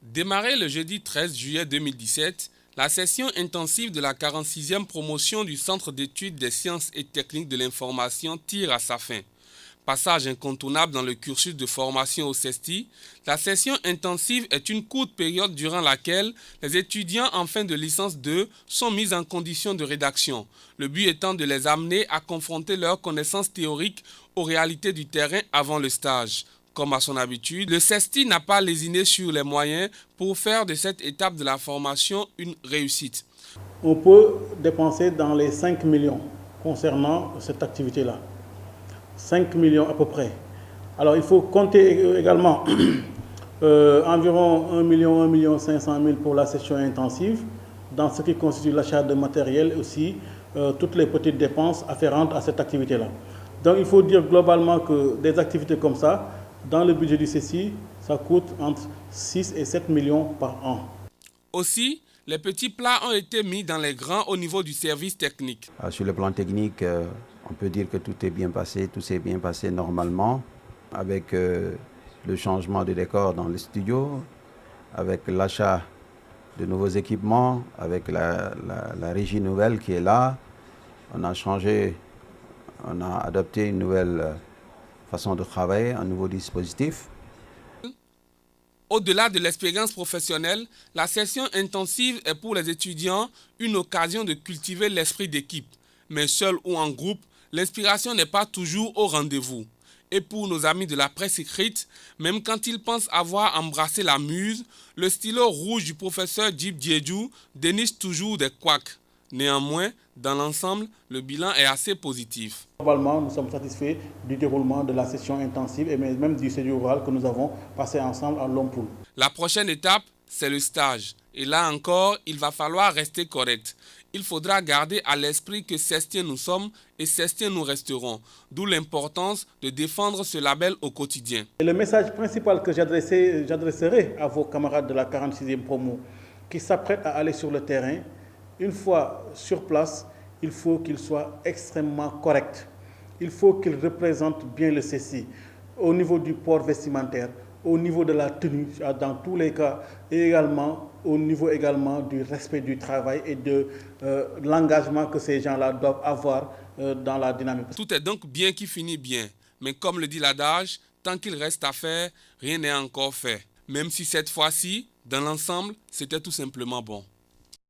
Démarrée le jeudi 13 juillet 2017, la session intensive de la 46e promotion du Centre d'études des sciences et techniques de l'information tire à sa fin. Passage incontournable dans le cursus de formation au CESTI, la session intensive est une courte période durant laquelle les étudiants en fin de licence 2 sont mis en condition de rédaction, le but étant de les amener à confronter leurs connaissances théoriques aux réalités du terrain avant le stage. Comme à son habitude, le CESTI n'a pas lésiné sur les moyens pour faire de cette étape de la formation une réussite. On peut dépenser dans les 5 millions concernant cette activité-là. 5 millions à peu près. Alors il faut compter également environ 1 million 500 000 pour la session intensive, dans ce qui constitue l'achat de matériel aussi, toutes les petites dépenses afférentes à cette activité-là. Donc il faut dire globalement que des activités comme ça, dans le budget du CESTI, ça coûte entre 6 et 7 millions par an. Aussi, les petits plats ont été mis dans les grands au niveau du service technique. Sur le plan technique, on peut dire que tout est bien passé, tout s'est bien passé normalement, avec le changement de décor dans le studio, avec l'achat de nouveaux équipements, avec la régie nouvelle qui est là. On a changé, on a adopté une nouvelle façon de travailler, un nouveau dispositif. Au-delà de l'expérience professionnelle, la session intensive est pour les étudiants une occasion de cultiver l'esprit d'équipe. Mais seul ou en groupe, l'inspiration n'est pas toujours au rendez-vous. Et pour nos amis de la presse écrite, même quand ils pensent avoir embrassé la muse, le stylo rouge du professeur Djib Diédhiou déniche toujours des couacs. Néanmoins, dans l'ensemble, le bilan est assez positif. Globalement, nous sommes satisfaits du déroulement de la session intensive et même du séjour oral que nous avons passé ensemble à Lompoul. La prochaine étape, c'est le stage. Et là encore, il va falloir rester correct. Il faudra garder à l'esprit que CESTIens nous sommes et CESTIens nous resterons. D'où l'importance de défendre ce label au quotidien. Et le message principal que j'adresserai à vos camarades de la 46e promo qui s'apprêtent à aller sur le terrain, une fois sur place, il faut qu'ils soient extrêmement corrects. Il faut qu'ils représentent bien le CESTI au niveau du port vestimentaire, au niveau de la tenue dans tous les cas, et également au niveau du respect du travail et de l'engagement que ces gens-là doivent avoir dans la dynamique. Tout est donc bien qui finit bien, mais comme le dit l'adage, tant qu'il reste à faire, rien n'est encore fait. Même si cette fois-ci, dans l'ensemble, c'était tout simplement bon.